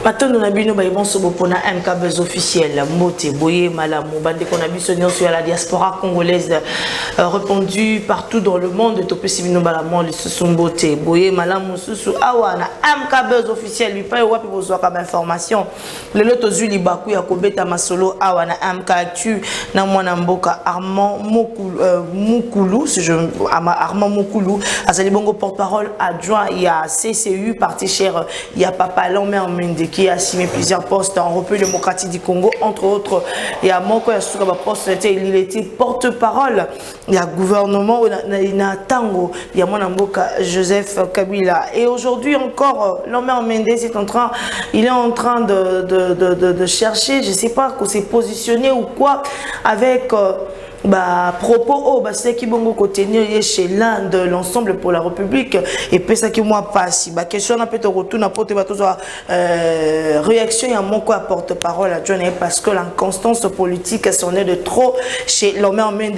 Maintenant, nous avons pour MK Buzz officiel, Moté, Boye, Malamou, Bande qu'on a vu sur la diaspora congolaise répandue partout dans le monde. Topé Sivino Balamon, les Susumboté, Boye, Malamou, Susu, Awana, MK Buzz officiel, lui pas eu wapi besoin comme information. Le loto Zuli Bakou, Yakobeta Masolo, Awana, MK Actu, Namwana Mboka, Armand Moukoulou, Armand Moukoulou, Azali Bongo porte-parole adjoint, il y a CCU, parti cher, il y a Papa Lomé Mende qui a signé plusieurs postes en République démocratique du Congo, entre autres, il y a Moko Yasuka poste, il était porte-parole, il y a gouvernement, il y a Tango, il y a Mwanamboka Joseph Kabila. Et aujourd'hui encore, Lomé Mende il est en train de chercher, je ne sais pas, qu'on s'est positionné ou quoi, avec propos c'est qui bon côté chez l'un de l'ensemble pour la République et puis ça qui moi passe question n'a peut te retour n'a pas réaction à mon quoi porte-parole à John parce que l'inconstance politique s'en est de trop chez l'homme en main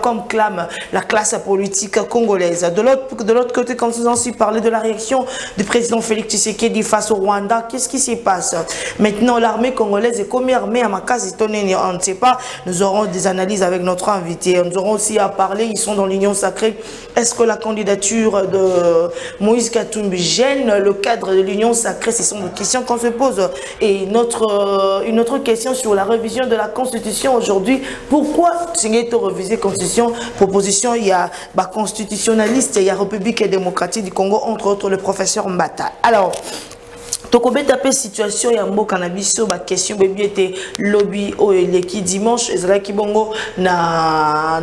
comme clame la classe politique congolaise. De l'autre côté, quand nous avons parlé de la réaction du président Félix Tshisekedi face au Rwanda, qu'est-ce qui se passe maintenant? L'armée congolaise est comme armée à Makasi, on ne sait pas. Nous aurons des analyses avec notre invité. Nous aurons aussi à parler, ils sont dans l'Union sacrée. Est-ce que la candidature de Moïse Katumbi gêne le cadre de l'Union sacrée? Ce sont des questions qu'on se pose. Et une autre question sur la révision de la Constitution aujourd'hui. Pourquoi Tsingeto réviser Constitution? Proposition, il y a constitutionnaliste, il y a République démocratique du Congo, entre autres le professeur Mbata. Alors, Tokobé tapé situation ya mboka na biso ba question bébé était lobby au leki dimanche ezala ki bongo na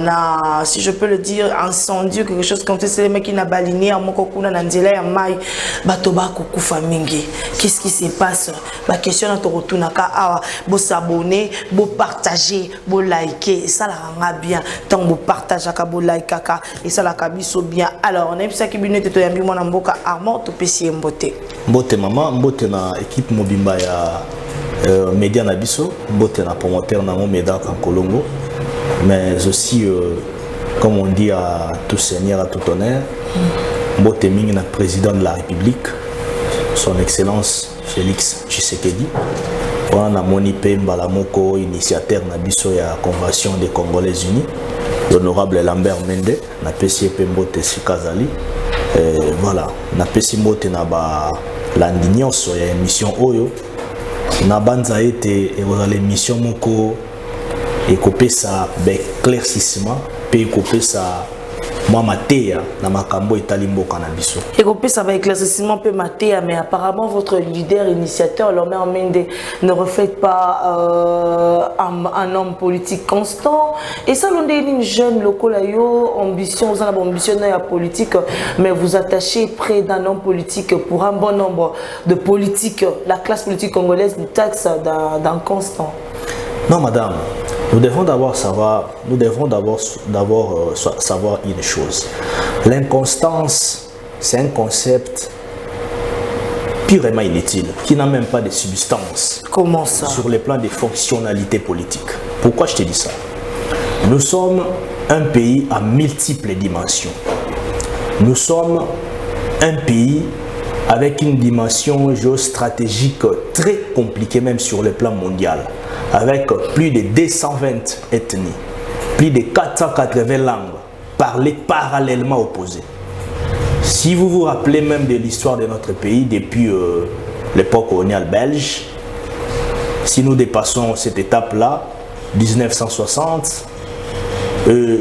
si je peux le dire incendie quelque chose comme ça c'est les mecs qui n'a baliné en moko kuna na nzela ya mai bato ba kokufa mingi. Qu'est-ce qui se passe? Ba question na to rotunaka awa bo s'abonner, bo partager, bo liker, ça la rend bien tant bo partager ka bo like kaka et ça la kabiso bien. Alors on a ça qui binete to yambi mona mboka Armand to pesi mbote. Mbote maman, mbote na équipe mobimba ya média na biso, mbote na promoteur na mon média en Colombo, mais aussi comme on dit à tout seigneur à tout honneur, mbote mingi na président de la République, son excellence Félix Tshisekedi, on a moni pe mbala moko initiateur na biso ya convention des Congolais unis, l'honorable Lambert Mende na pesi pe mbote sikazali. Voilà, na pesi mbote na ba l'andignon sur l'émission Oyo na banza été l'émission moko ekopé ça éclaircissement pe ekopé ça moi matéa na makambo etali mboka na biso ekopé ça va éclaircissement pe matéa mais apparemment votre leader initiateur Lomé Mende ne reflète pas un homme politique constant et ça l'on dit une jeune local yo ambition vous avez ambition à politique mais vous attachez près d'un homme politique pour un bon nombre de politiques la classe politique congolaise nous taxe d'un constant. Non madame, nous devons d'abord savoir une chose. L'inconstance, c'est un concept purement inutile, qui n'a même pas de substance. Comment ça? Sur le plan des fonctionnalités politiques. Pourquoi je te dis ça? Nous sommes un pays à multiples dimensions. Nous sommes un pays avec une dimension géostratégique très compliquée, même sur le plan mondial, avec plus de 220 ethnies, plus de 480 langues parlées parallèlement opposées. Si vous vous rappelez même de l'histoire de notre pays depuis l'époque coloniale belge, si nous dépassons cette étape-là, 1960,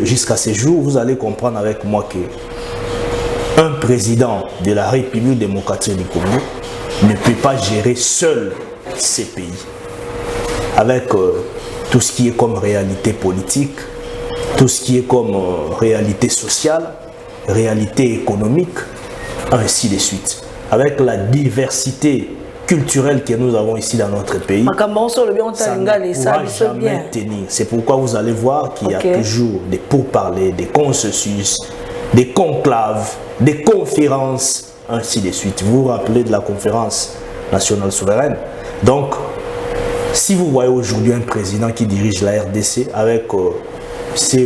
jusqu'à ces jours, vous allez comprendre avec moi que un président de la République démocratique du Congo ne peut pas gérer seul ces pays. Avec tout ce qui est comme réalité politique, tout ce qui est comme réalité sociale, réalité économique, ainsi de suite. Avec la diversité culturelle que nous avons ici dans notre pays, ça ne pourra jamais tenir. C'est pourquoi vous allez voir qu'il y a toujours des pourparlers, des consensus, des conclaves, des conférences, ainsi de suite. Vous vous rappelez de la conférence nationale souveraine. Donc, si vous voyez aujourd'hui un président qui dirige la RDC avec je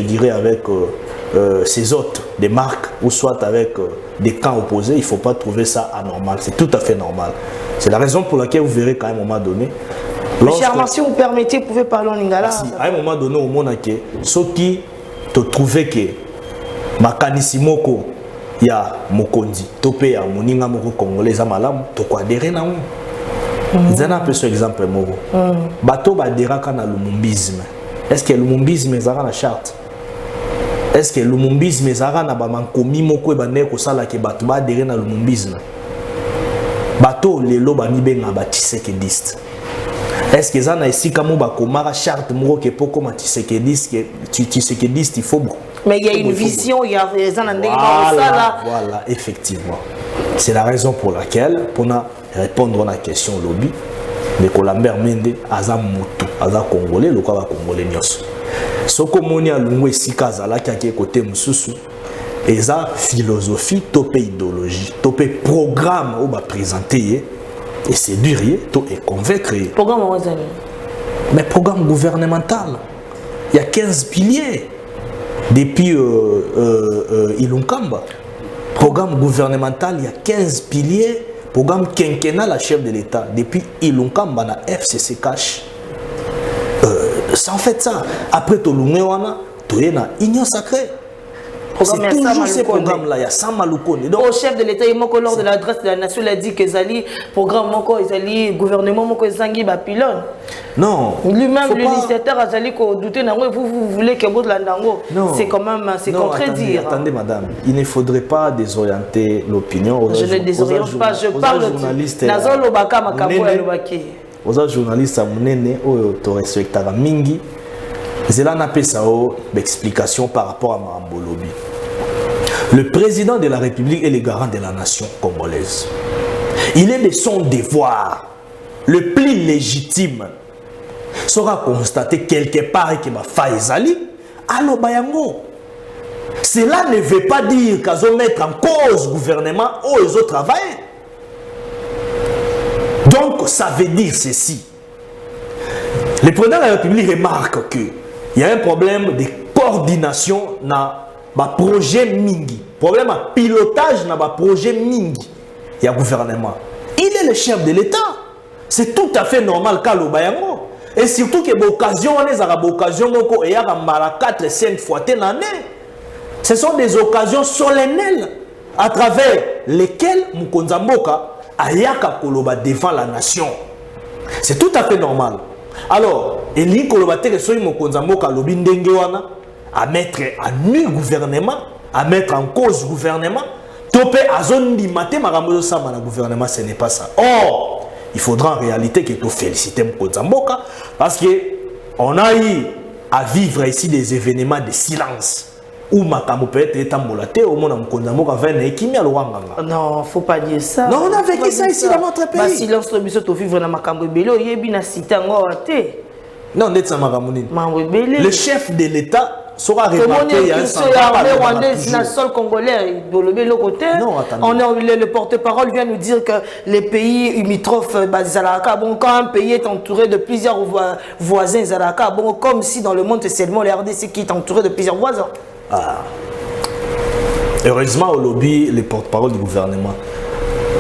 dirais avec ses hôtes des marques ou soit avec des camps opposés, il ne faut pas trouver ça anormal. C'est tout à fait normal. C'est la raison pour laquelle vous verrez qu'à un moment donné... Cher si vous permettez, vous pouvez parler en lingala. À un moment donné, au monde, ceux qui te trouvaient que makanisi moko ya mokondi tope ya moninga moko congolais za malamu to ko adhérer na on zana peu ce exemple moko bato ba deraka na lumumbisme. Est-ce que le lumumbisme ezaka na charte? Est-ce que le lumumbisme ezaka na ba mankomi moko e bande ko sala ke bato ba adhérer na lumumbisme? Bato lelo ba mibenga ba tisekediste. Est-ce que ça na esika mo ba komara charte moko ke poko ma tisekediste il faut beaucoup. Mais il y a une vision, il y a voilà, effectivement. C'est la raison pour laquelle, pour répondre à la question lobby, Nicolas Mende, Aza Moutou, Aza Congolais, le quoi Congolais nyos. Ce que moni a lungwe sika zala qui est côté mususu, et ça philosophie, topé idéologie, topé programme où va présenter et séduire, et convaincre. Programme mais programme gouvernemental, il y a 15 piliers. Depuis Ilunkamba, programme gouvernemental, il y a 15 piliers. Programme quinquennal, la chef de l'État. Depuis Ilunkamba, na FCC cash. C'est en fait ça. Après, tu as na Union sacrée. C'est toujours ces programmes-là. Il y a Sam Maloukoné. Au chef de l'État, lors de l'adresse de la nation, il a dit que les programme, le gouvernement, Zangi Bapilon. Non. Lui-même, l'initiateur a dit que vous voulez que vous l'andango. C'est quand même, c'est contredire. Attendez, madame, il ne faudrait pas désorienter l'opinion. Je ne désoriente pas, je parle de journaliste. Aux journalistes, à Mounene, au respectera Mingi. Zela n'a pas ça d'explication par rapport à Mambolobi. Le président de la République est le garant de la nation congolaise. Il est de son devoir le plus légitime sera constaté quelque part que ma faisali allo bayango. Cela ne veut pas dire qu'ils vont mettre en cause le gouvernement ou les autres travaillent. Donc ça veut dire ceci. Le président de la République remarque qu'il y a un problème de coordination dans le projet Mingi. Problème de pilotage dans le projet Mingi. Il y a un gouvernement. Il est le chef de l'État. C'est tout à fait normal qu'à l'Obayango. Et surtout que l'occasion, on est à l'occasion, il y a 4-5 fois l'année. Ce sont des occasions solennelles à travers lesquelles Mukonza Mboka a yaka koloba devant la nation. C'est tout à fait normal. Alors, il y a à mettre à nu gouvernement, à mettre en cause gouvernement, topé à zone limité, le gouvernement, ce n'est pas ça. Or, il faudra en réalité que tu félicites Mukonza Mboka parce qu'on a eu à vivre ici des événements de silence. Ou makambo peut-être étambolate au monde Mukonza Mboka va na ekimi à Luanganga. Non, faut pas dire ça. Non, on a vécu ça ici dans notre pays. Bah silence le biso to vivre na makambo bello yebi na cité ngwa te. Non, net ça makamoni. Le chef de l'État sera réparti il y a un centre la seule congolais de le côté. On est le porte-parole vient nous dire que les pays limitrophes Zalaka, bon quand un pays est entouré de plusieurs voisins Zalaka, bon comme si dans le monde c'est seulement la RDC qui est entouré de plusieurs voisins. Ah. Heureusement, au lobby, les porte-parole du gouvernement.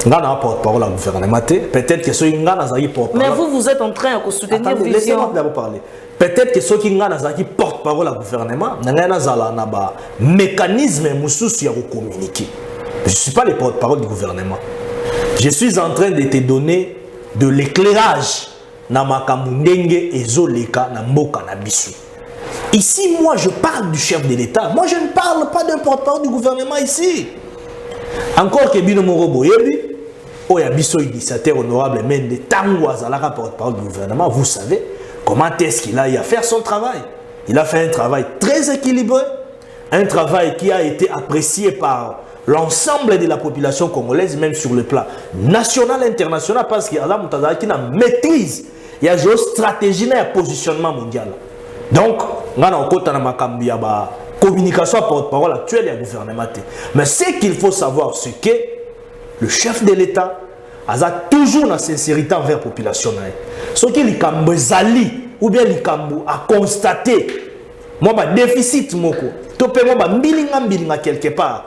Nous avons un porte-parole du gouvernement. Peut-être que ceux qui ont un porte-parole. Mais vous êtes en train de soutenir vision. Laissez-moi d'abord parler. Peut-être que ceux qui ont un porte-parole du gouvernement, nous avons un mécanisme pour communiquer. Je ne suis pas le porte-parole du gouvernement. Je suis en train de te donner de l'éclairage dans ma kamundenge et zoleka na mboka na bisu. Ici, moi, je parle du chef de l'État. Moi, je ne parle pas d'un porte-parole du gouvernement ici. Encore que Bino Morobo Yebi, Oyabiso initiateur honorable Mende Tango Azalaka porte-parole du gouvernement, vous savez comment est-ce qu'il a eu à faire son travail. Il a fait un travail très équilibré, un travail qui a été apprécié par l'ensemble de la population congolaise, même sur le plan national et international, parce qu'il y a là qui maîtrise, il y a une stratégie et un positionnement mondial. Donc, on a une communication porte-parole actuelle du gouvernement. Mais ce qu'il faut savoir, c'est que le chef de l'État a toujours la sincérité envers la population. Ce qui est zali ou bien a constaté moi ba déficit moko topé moi ba mbilinga quelque part,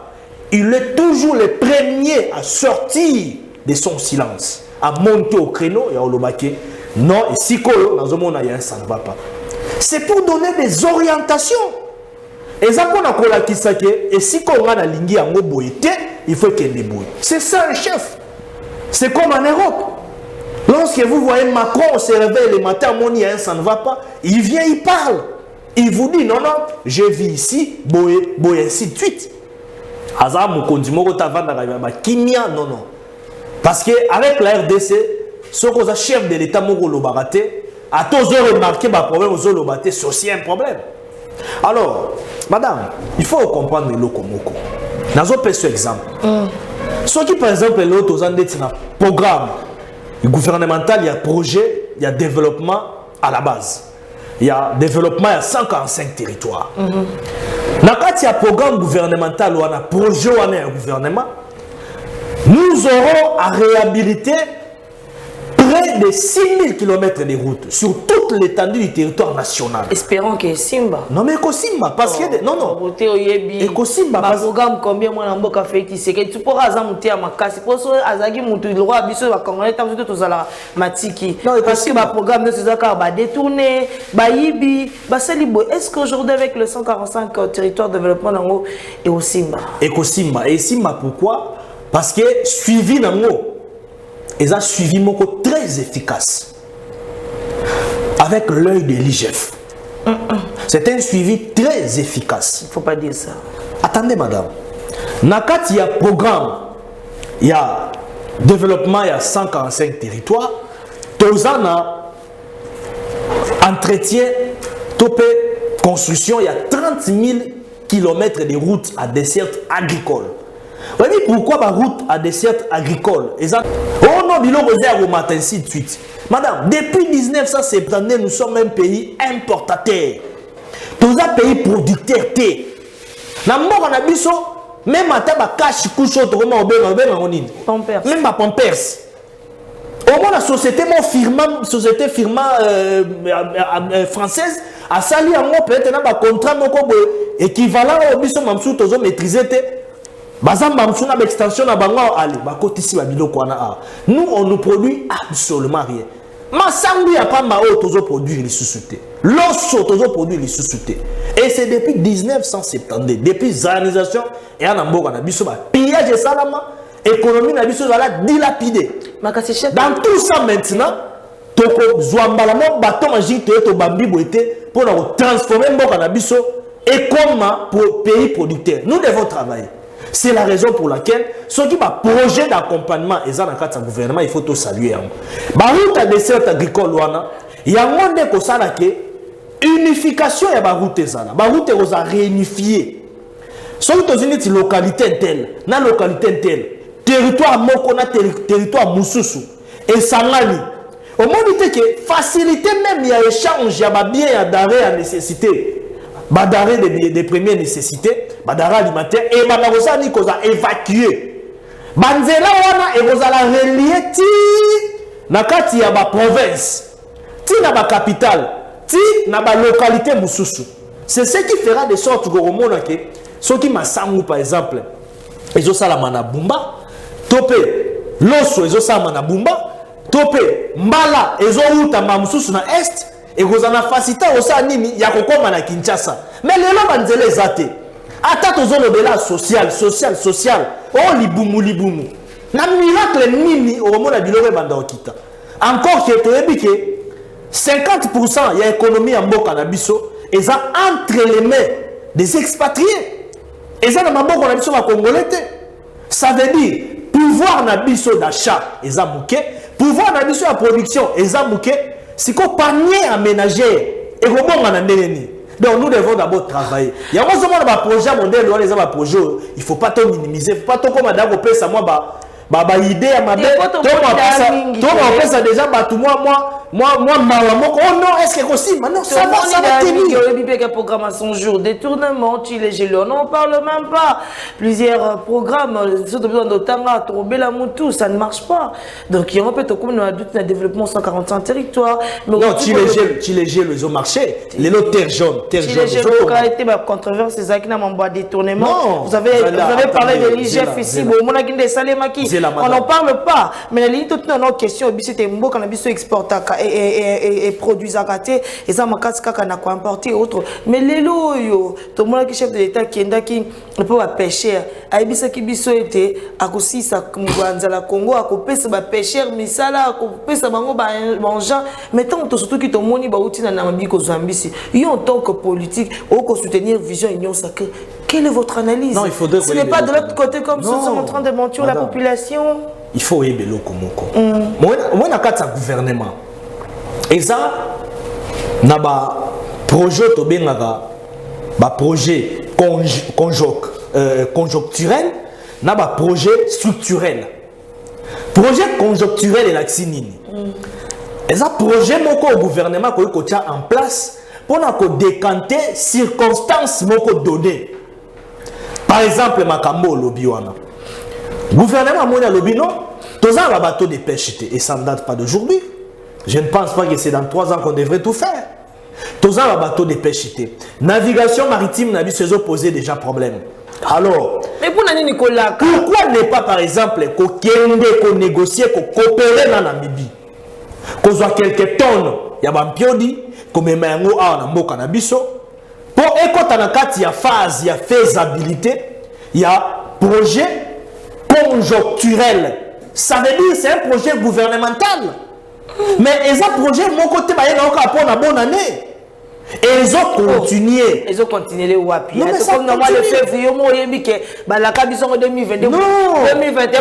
il est toujours le premier à sortir de son silence, à monter au créneau et à olobake non et si kolo nazomona ya ça ne va pas. C'est pour donner des orientations. Et ça qu'on a kolakisa ke et si ko nga na lingi yango boyete, il faut qu'elle débrouille. C'est ça le chef. C'est comme en Europe. Lorsque vous voyez Macron se réveille le matin, ça ne va pas, il vient, il parle. Il vous dit non, non, je vis ici, boye, ainsi de suite. Non, non. Parce qu'avec la RDC, ce que le chef de l'État a toujours remarqué le problème, c'est aussi un problème. Alors, madame, il faut comprendre le lokomoko. Dans un petit exemple. Ce qui, par exemple, l'autre, un programme gouvernemental, il y a projet, il y a développement à la base. Il y a développement, il y a 145 territoires. Quand il y a programme gouvernemental ou un projet ou un gouvernement, nous aurons à réhabiliter près de 6000 km de routes sur toute l'étendue du territoire national. Espérons que Simba. Non mais Simba parce que non non. Simba parce programme combien moi na mboka fait qui c'est que tu pourras azamuter à makasi pour so azagi mutu le roi biso ba congolais tamu to zala matiki parce que ba programme de ces accords ba détourner ba yibi ba salibo. Est-ce qu'aujourd'hui avec le 145 territoire de développement nango et au Simba et Simba pourquoi? Parce que suivi nango et ça suivi moko très efficace avec l'œil de l'IGF. C'est un suivi très efficace. Il ne faut pas dire ça. Attendez madame. Nakat il y a programme, il y a développement, il y a 145 territoires. Tozana entretien, topé, construction, il y a 30 000 km de routes à dessert agricole. Vous voyez pourquoi ma route à dessert agricole? Oh non, bilo au matin, ainsi de suite. Madame, depuis 1970, nous sommes un pays importateur. Tous un pays producteur. Même à taba cash couche même ma pampers. Au moins la société firma française a sali en peut-être un contrat équivalent au biso mamsou tozo maîtriser. Nous, on ne produit absolument rien. Masangu n'y a pas de produire les sous-soutés. L'osso produit les sous-soutés. Et c'est depuis 1970, depuis l'organisation, et on a pillage de salama, l'économie n'a pas dilapidé. Dans tout ça maintenant, bâton magique pour transformer et comme pays producteur. Nous devons travailler. C'est la raison pour laquelle ceux qui ont un projet d'accompagnement et dans le gouvernement, il faut tout saluer. La route à dessert agricole, il y a un monde qui est unification et la route est réunifiée. Ceux qui ont une localité telle, na localité telle, territoire mokona, territoire moussoussou et sangani. Au monde que faciliter même il y a échange, il y a bien d'arrêt à nécessité. Badaré des premières nécessités, badaré alimentaire et badarosa ni koza évacuer. Banzela wana et koza la relier ti nakati ya ba province, ti na ba capitale, ti na ba localité mususu. C'est ce qui fera de sorte que romona ke ceux qui masangu par exemple, ezo sala manabumba, topé loso ezo sala manabumba, topé mbala ezo uta mamususu na est. Et vous en avez facilité au Sanimi, il y a encore à Kinshasa. Mais les gens vont les athées. Attends aux zones de la social. Oh, liboumou. Na miracle nini au moment de bilore banda okita. Encore que 50% il y a économie en Mboka na biso et ça entre les mains des expatriés. Et ça na Mboka na biso va congolais. Ça veut dire pouvoir na biso d'achat et ça mouké, pouvoir na biso de production et ça mouké. Si qu'on panier aménager et comment on a néné. Donc nous devons d'abord travailler. Il y a un projet mondial, il faut pas tout minimiser, il faut pas tout comme madame au ça moi baba idée à ma bête, toi ça déjà battu moi malamoko. Oh non, est-ce que possible? Maintenant ça va tenir. Programmation jour détournement, les gélons, on n'en parle même pas. Plusieurs programmes, surtout besoin d'Otanga, Torobela Moutou, ça ne marche pas. Donc il y a un peu de comme un développement 145 territoires. Non, tu les gèles, ils ont marché. Les lots terre jaune, les gèles, quand a été ma controverse, c'est ça qui n'a pas détournement. Vous avez parlé de l'IGF ici, on n'en parle pas. Mais la ligne toute notre question, c'était un beau cannabis exporté et produit à côté, et ça m'a cassé quand on a importé autre. Mais les lots, tout le monde qui chef de l'État qui est peut pêcher, Aïbisa qui biso était à cause ça comme la Congo, à couper ça pêcher, mais ça là, à couper ça bango mangeant. Maintenant, surtout qui ton moni bauti na namabiko zambisi. Ils en tant que politique, au soutenir vision union sacrée. Quelle est votre analyse? Non, il faudrait. Ce n'est pas de l'autre côté comme ça, nous sommes en train de mentir la population. Il faut aider le Komoko. Moi, na kata gouvernement. Et ça, na ba projet to bengaka, ba projet conjoncturel, na ba projet structurel. Projet conjoncturel et la xinini. Et ça, projet moko au gouvernement ko tient en place pour décanter circonstances moko données. Par exemple, Makambo lobby wana. Gouvernement mona lobby non, tous un bateau de pêche et ça ne date pas d'aujourd'hui. Je ne pense pas que c'est dans 3 ans qu'on devrait tout faire. Tous un bateau de pêche. Navigation maritime n'a vu poser déjà problème. Alors, mais pourquoi ne pas par exemple qu'on négocier, qu'on coopérer dans Namibie, qu'on soit quelques tonnes, il y a un piodi, comme un mango à un cannabiso, pour écouter dans il y a phase, il y a faisabilité, il y a projet conjoncturel. Ça veut dire c'est un projet gouvernemental. Mais ils ont projet mon côté pour une bonne année. Et ils ont continué. Ils ont continué les wapi. Non, mais c'est comme normalement le février, la cabine en 2022. Non. 2021,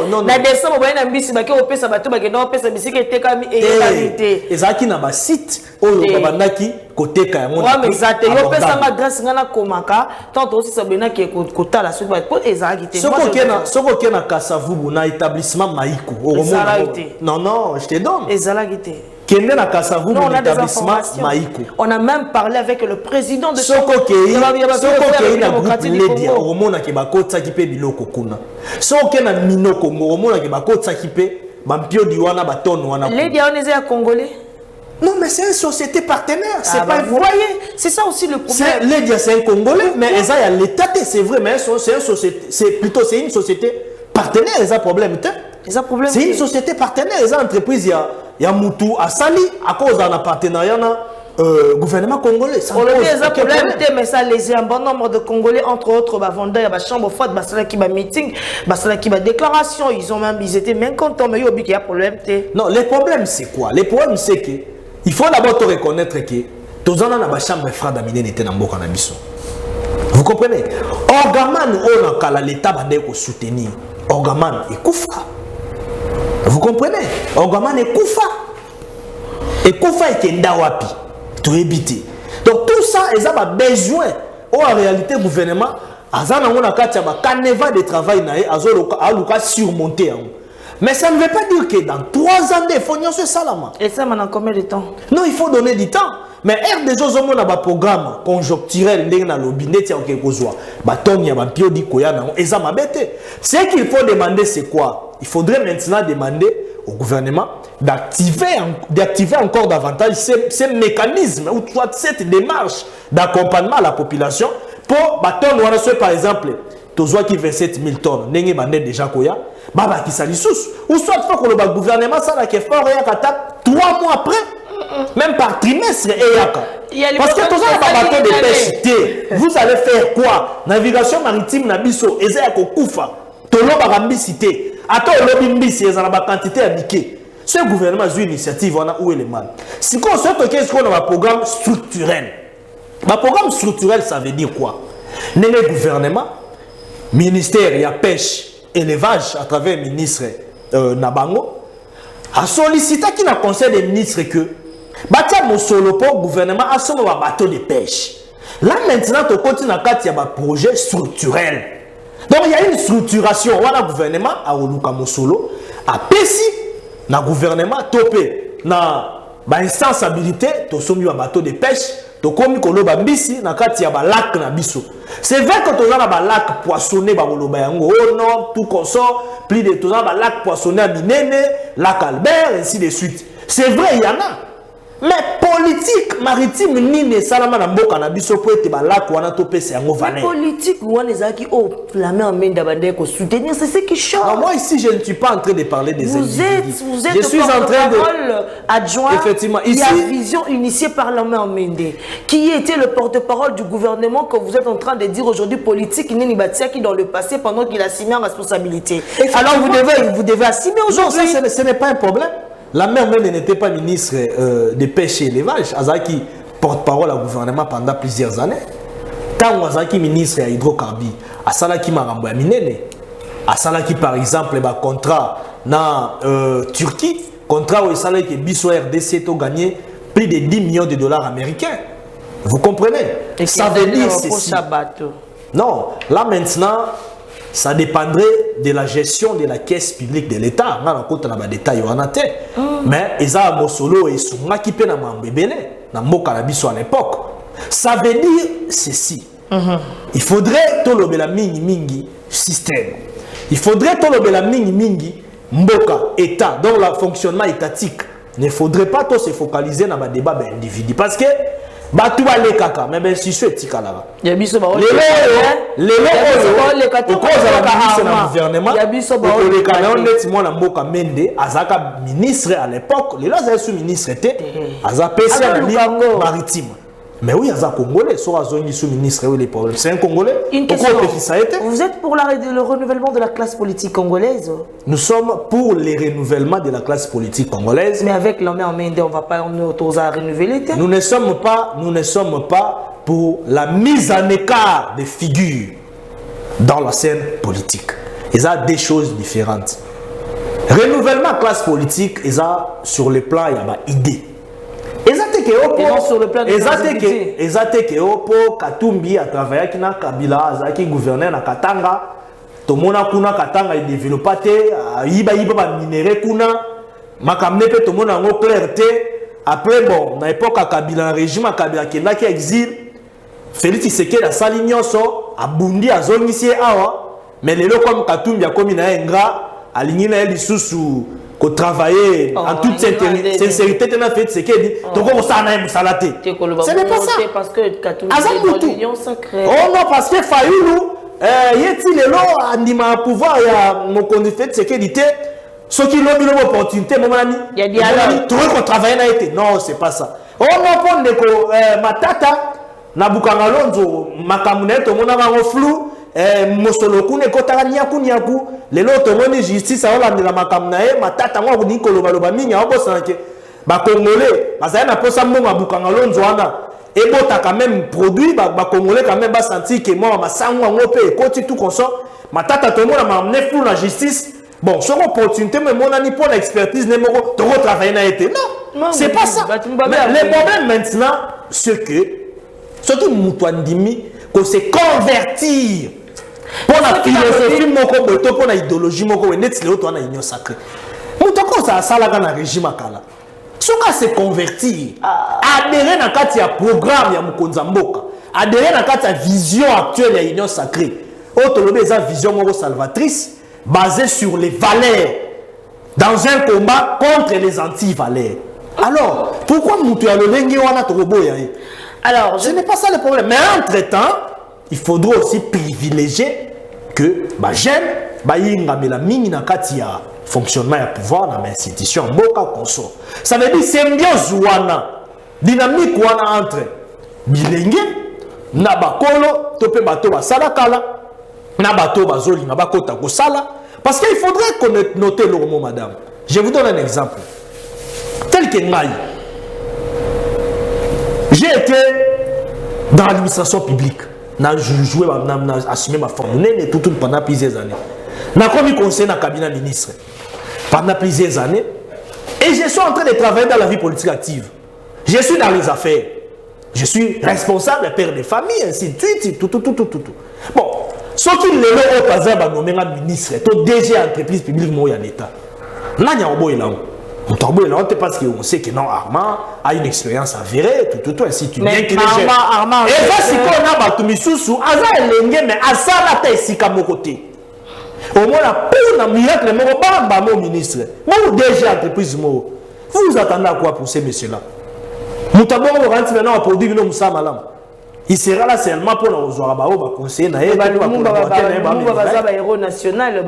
non. La décembre, on a mis ça, on peut ça, on peut ça, mais c'est que t'es comme égalité. Et ça qui n'a pas site, on a qui côté quand même. Ouais, mais ça te yo peut ça m'adresse ngana komaka, tant aussi ça bena qui kota la suite pour exacité. Soko kena Kasavubu na établissement Maïko. Non non, je te donne. Exacité. Kende na Kasavubu na établissement Maïko. On a même parlé avec le président de Soko Kei na groupe Ledia. Oromona ke bakotsa ki pe biloko kuna. Soko kena Minoko oromona ke bakotsa ki pe bampio diwana batono wana. Ledia on est à Congolais. Non, mais c'est une société partenaire. C'est pas vous voyez, c'est ça aussi le problème. Ledia, c'est un Congolais, mais ils ont l'État, c'est vrai, mais c'est plutôt une société partenaire. Ils ont problème. C'est une société partenaire. Ils ont entreprise, il y a Moutou à Sali, à cause d'un partenariat gouvernement congolais. On a un problème, mais ça les un bon nombre de Congolais, entre autres, vendeurs, il y a chambre forte, qui va meeting, qui va déclaration. Ils étaient même contents, mais il y a un problème. Non, le problème c'est quoi? Le problème c'est que il faut d'abord te reconnaître que tous en a chambre frère d'Amine n'était dans le cannabis. Vous comprenez? Orgaman on a l'État va soutenir. Orgaman est koufa. Vous comprenez? Orgaman est koufa. Et koufa est kendawapi. Tout éviter. Donc tout ça, ils ont besoin. En réalité, le gouvernement a un carnaval de travail à surmonter. Mais ça ne veut pas dire que dans 3 ans, il faut ce salama. Et ça, maintenant, combien de temps? Non, il faut donner du temps. Mais RDZ, on a un programme conjoncturel, ce qu'il faut demander, c'est quoi? Il faudrait maintenant demander au gouvernement d'activer encore davantage ces mécanismes ou cette démarche d'accompagnement à la population pour, par exemple, Tozoa qui 27 000 tonnes, n'est pas déjà koya, baba qui s'allie sous. Ou soit faut que le gouvernement ça la fort et 3 mois après, même par trimestre et yaka. Parce que Tozoa bateau de pêche, vous allez faire quoi? Navigation maritime na biso, ezaya ko kufa. Tolo barambi cité. Attends le bimbisi ezala ba quantité indiquée. Ce gouvernement a une initiative, on a où est le mal. Si on sort qu'est-ce qu'on a un programme structurel. Un programme structurel ça veut dire quoi? N'est le gouvernement ministère, il y a pêche, élevage à travers le ministre Nabango, a sollicité qui n'a conseil des ministres que Batia Mosolopo, gouvernement, a son bateau de pêche. Là maintenant, tu continues à faire un projet structurel. Donc il y a une structuration. On a un gouvernement à Oluka Mosolo, à Pessi, na gouvernement topé, na ba instance habilité, to somi ba bateau de pêche, to komi koloba mbisi na kati ya ba lac na biso. C'est vrai que to ba lac poissonné ba koloba yango, oh non, tout consort, plus de to ba lac poissonné à Minene, lac Albert, ainsi de suite. C'est vrai, il y en a. Mais politique maritime ni salama na mboka na biso po ete ba lac wana to pesa yango valeur. Politique wana ezaki oh la main en main d'abandé ko soutenir, c'est ce qui change. Alors moi ici je ne suis pas en train de parler des individus. Vous êtes je suis en train de adjoint. Effectivement, ici il y a vision initiée par la main en main qui était le porte-parole du gouvernement que vous êtes en train de dire aujourd'hui politique ni batia qui dans le passé pendant qu'il a assumé en responsabilité. Alors vous devez assumer aujourd'hui. Non, ça ce n'est pas un problème. La mère même n'était pas ministre de pêche et élevage. Azaki porte-parole au gouvernement pendant plusieurs années. Quand Azaki ministre à hydrocarbures, Asalaki Marambo Minene, Asalaki par exemple un contrat na Turquie, contrat où Asalaki Bisso RDC a gagné plus de 10 millions de dollars américains. Vous comprenez? Et ça veut dire ceci. Non, là maintenant, ça dépendrait de la gestion de la caisse publique de l'État. On a compte dans les détails. Mais ils ont Mosolo et Souma qui peuvent na Moka à l'époque. Ça veut dire ceci. Il faudrait tout la mingi système. Il faudrait tout la mingi Mboka État, donc le fonctionnement étatique. Il ne faudrait pas tout se focaliser dans le débat individu. Parce que Batu va les caca, mais ben si je suis tika là. Il y a biso ba les gouvernement. Il y a biso ba les caca on est moi na mboka mende azaka ministre à l'époque, les là sous ministre était aza PC maritime. Mais oui, aza congolais, soit azongi sous ministre ou les problèmes. C'est un congolais. Une question. Vous êtes pour le renouvellement de la classe politique congolaise? Nous sommes pour le renouvellement de la classe politique congolaise. Mais avec la main en main, on va pas on autoriser à renouveler. Nous ne sommes pas pour la mise en écart des figures dans la scène politique. Il y a des choses différentes. Renouvellement de la classe politique, il y a sur le plan, il y a une idée. Sur le plan de Ezate Opo Katumbi a travaillé avec Kabila, Azaki gouverneur na Katanga. Tomona kuna Katanga il développe iba ba minéré kuna. Makamne pe tomona ngo clarté. Après bon, na époque à Kabila régime Kabila kenda ki exil. Félix Tshisekedi a sali nyonso abundi azongisi awa. Mais lelo comme Katumbi a komi na engra aligné na lisusu ko travailler en toute sincérité tena fait ce qu'il dit donc on s'en a musalate ce n'est pas ça parce que Katumbi est dans l'union sacrée. Oh non parce que Fayulu yeti lelo andima pouvoir ya mokondi fait ce qu'il dit ce qui l'ont mis l'opportunité momani il y a dialogue tout qu'on travailler na été non c'est pas ça oh non pour ndeko matata na bukangalonzo makamune to mona bango flou Mosolo kune kotaka nyaku lelo tomoni justice aolandela makambo na ye matata ngo akudi koloba mingi aobosa ke ba congolais bazali na posa mbongo abukanga lonzo wana ebota quand même produit ba congolais quand même ba sentir que moi masango ngo pe ekoti tout consort matata tomona mamne flou la justice bon son opportunité mais mon ani pour l'expertise ne moko to travailler na été non c'est pas ça mais le problème maintenant c'est que ce qui mutwandimi que c'est convertir pour la philosophie moko boto pour la idéologie moko net le to na union sacrée mutoko ça sala na régime akala soka se convertir adhérer na kati ya programme ya mukonza mboka adhérer na kati ya vision actuelle ya union sacrée autolobé eza vision moko salvatrice basée sur les valeurs dans un combat contre les anti-valeurs. Alors pourquoi mutu ya lolengi wana tokoboya ye? Alors ce n'est pas ça le problème, mais entre-temps il faudra aussi privilégier que j'aime la mingi na kati ya fonctionnement ya pouvoir dans l'institution mboka consort. Ça veut dire symbiose wana dynamique wana entre bilenge na bakolo to pe bato basala kala na bato bazolinga bakota kosala parce qu'il faudrait noter le mot madame. Je vous donne un exemple. Tel que ngai j'ai été dans l'administration publique. J'ai joué, j'ai assumé ma forme tout pendant plusieurs années. J'ai commis conseil dans le cabinet ministre pendant plusieurs années. Et je suis en train de travailler dans la vie politique active. Je suis dans les affaires. Je suis responsable, père de famille, ainsi de suite, tout. Bon, Ce qui est au Kaza va nommer un ministre, tout DG entreprise publique moyen l'État. N'a a pas là. On parce qu'on sait que non, Armand a une expérience avérée, tout, ainsi tu viens que Armand. Et ça, c'est qu'on a battu Missoussou, Aza est l'engagé, mais Aza la tête ici comme côté. Au moins, la pour la miracle, mais on va mon ministre. Moi, DG entreprise, vous vous attendez à quoi pour ces messieurs-là? Nous avons rentré maintenant à produire nos moussa malam. Il sera là seulement pour nous conseiller. Il héros national,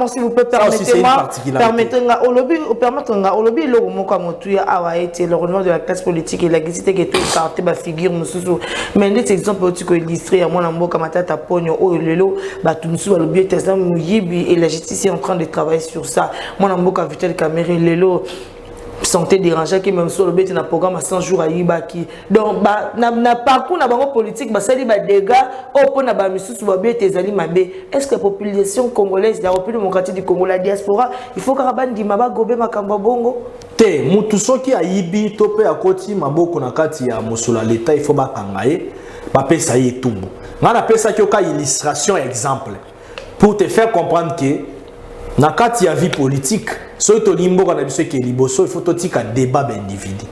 si vous permettez-moi, le renouvellement de la classe politique et la guisite qui est écarté ma figure nous mais des exemples tu peux illustrer à moi mboka matata pogno o lelo batumsu ba lobi tesla muyibi et la justice est en train de travailler sur ça moi mboka Vital Kamerhe lelo santé dérangée qui même sur le bête na programme à 100 jours à Ibaki donc na parcours na bango politique ba sali ba dégâts au pona ba misusu ba bête ezali mabe est-ce que la population congolaise la République démocratique du Congo la diaspora il faut karabandi maba gobe makambo bongo te mutu soki ayibi to pe akoti maboko na kati ya musula l'état il faut ba kangaye ba pesa ye tumbu ngana pesa ki oka illustration exemple pour te faire comprendre que na kati ya vie politique soki tolimbo kana biso ke liboso il faut totika débat d'individu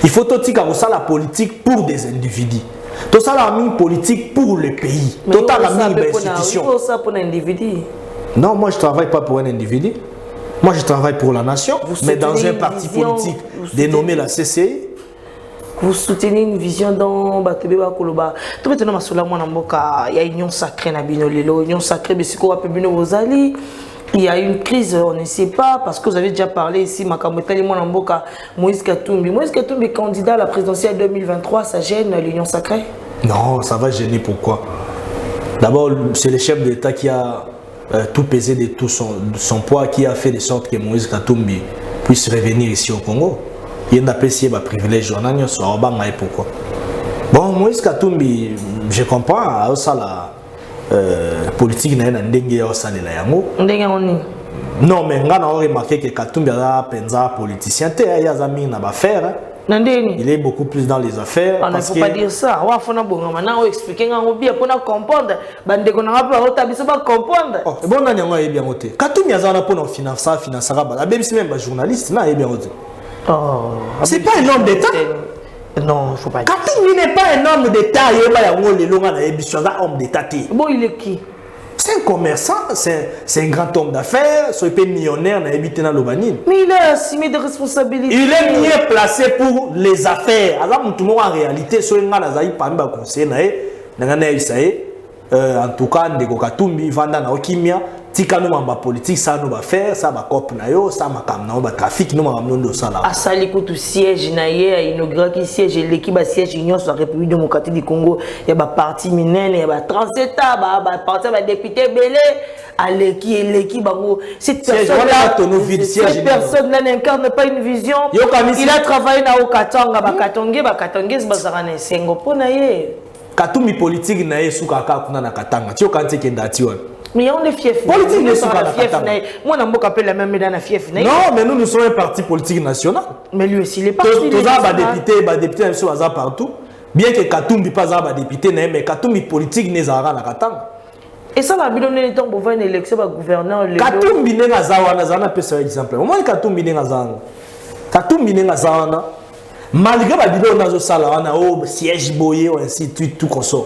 il faut totika la politique pour des individus tout ça la mine politique pour le pays total la mine institution ça pour un individu non moi je travaille pas pour un individu moi je travaille pour la nation mais dans un parti politique dénommé la CCI. Vous soutenez une vision dans Batebeba Koloba. Tout maintenant masula mwana mboka il y a union sacrée na bino lelo union sacrée bisiko wa pebino bozali. Il y a une crise, on ne sait pas, parce que vous avez déjà parlé ici, Makamotali Mwanamboka, Moïse Katumbi. Moïse Katumbi est candidat à la présidentielle 2023, ça gêne l'Union sacrée? Non, ça va gêner, pourquoi? D'abord, c'est le chef de l'État qui a tout pesé de tout son poids, qui a fait de sorte que Moïse Katumbi puisse revenir ici au Congo. Il y a un privilège, pourquoi? Bon, Moïse Katumbi, je comprends, ça là. Politique na ndenge ya osalela yango ndenge oni non mais nga na remarqué que Katumbi a penza politicien te ya zami na ba faire il est beaucoup plus dans les affaires on ne peut pas dire ça wa fona bonga maintenant expliquer ngango bien pour comprendre bande ko na ba otabiso ba comprendre bon na nyango bien ote Katumbi azana pour financer ba même si même ba journaliste na bien ote c'est pas un homme d'état. Non, il ne faut pas dire. Katumbi n'est pas un homme d'État, il n'est pas un homme d'État. Bon, il est qui? C'est un commerçant, c'est un grand homme d'affaires, c'est un millionnaire, il habite dans l'Obanine. Mais il a assumé des responsabilités. Il est mieux placé pour les affaires. Alors, en réalité, si on a un conseil, en tout cas, Ndeko Katumbi, Vanda na Okimia, tika nous mamba politique, ça nous va faire, ça va cop na yo, ça ma cam na ba trafic, nous ma nous ça là. Asali kutu siège na ye, a inauguré qui siège l'équipe ba siège Union sur la République démocratique du Congo, il y a ba parti minene, il y a ba 37 ba parti ba député belé, à l'équipe bango. Cette personne là n'incarne pas une vision. Il a travaillé na Okatanga, ba Katangé bazarane sengo pona ye. Katumbi politique na ye sukaka kuna na Katanga. Tio kanti kenda tiwa. Mais on est fief. Politique ne sukaka na Katanga. Moi na mboka appelle la même dans la fief. Non, mais nous sommes un parti politique national. Mais lui aussi il est parti. Tous ba député sur hasard partout. Bien que Katumbi pas ba député mais Katumbi politique ne zara na Katanga. Et ça la bidon ne tombe pour une élection ba gouverneur le. Katumbi ne zawa na zana pesa exemple. Au moins Katumbi ne zana. Katumbi ne zana. Malgré la vidéo dans le salon, on a siège boyé, ainsi de suite, tout comme ça.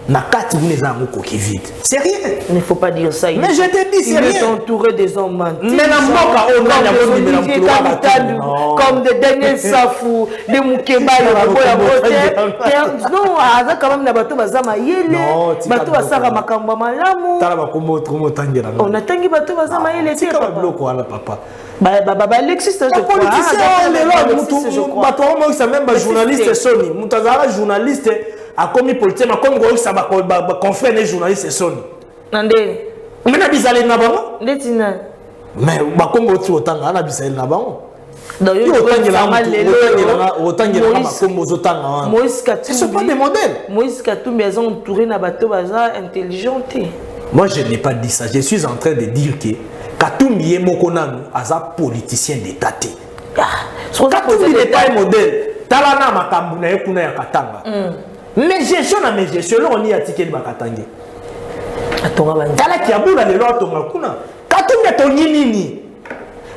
Na carte vous les amours qui vide. C'est rien. Il ne faut pas dire ça. Mais je te dis c'est rien. Il est entouré des hommes mentis. Mais la comme des Daniel Safou, des Moukeba, non, à quand même la bateau bazama yele. Bateau basara makamba malamu. On a tangi bateau bazama yele. C'est comme un bloc là papa. Alexis, je crois. Je crois. C'est même un journaliste Sony. Moutazara journaliste a commis politique, mais comme ça va confrère les journalistes Sony. Nandé. Mais na bizalé na bango. Ndetina. Mais ba Congo tu otanga na bizalé na bango. Donc il Moïse Katumbi. Ce sont pas des modèles. Moïse Katumbi a entouré na bateau baza intelligenté. Moi je n'ai pas dit ça. Je suis en train de dire que Katumbi est mokonanu aza politicien d'État. Katumbi n'est pas un modèle. Talana makambu na yekuna ya Katanga. Mais gestion na mais gestion là on y a ticket bakatangi. Atonga Kala ki abula le lot tonga kuna. Katumbi atongi nini?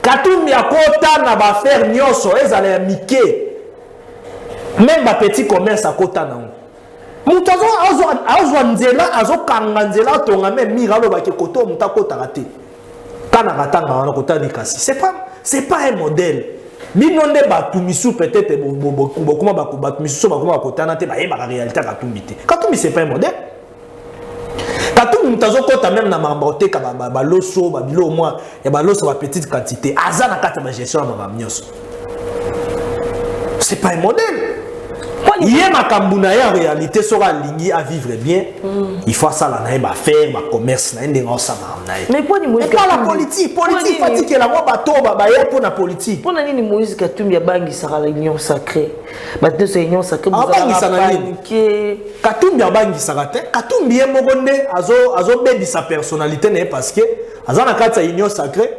Katumbi akota na ba faire nyoso ezala ya mike. Même ba petit commerce akota na ngo. Mutu azo nzela azo kanga nzela tonga même miralo ba ke koto mutu akota raté. Kana katanga wana kota ni kasi. C'est pas un modèle. Binonde batumisu peut-être bokuma batumisu bakuma bakotana te ba yeba la réalité katumbi te. Katumbi c'est pas un modèle. Katumbi mutazo kota même na mambote ka ba loso ba bilo au moins et ba loso ba petite quantité. Azana kata ba gestion ba mnyoso. C'est pas un modèle. Hier makambuna ya réalité sera ligne à vivre bien. Il faut ça là na ba faire ba commerce na ndenge osama na. Mais pour ni Moïse pas la politique fatigue la moi bato ba ya pour la politique. Pour nani Moïse Katumbi ya bangi sera l'union sacrée. Ba de cette union sacrée vous allez Katumbi ya bangi sera te. Katumbi mogonde azo bebi sa personnalité ne parce que azana kata union sacrée,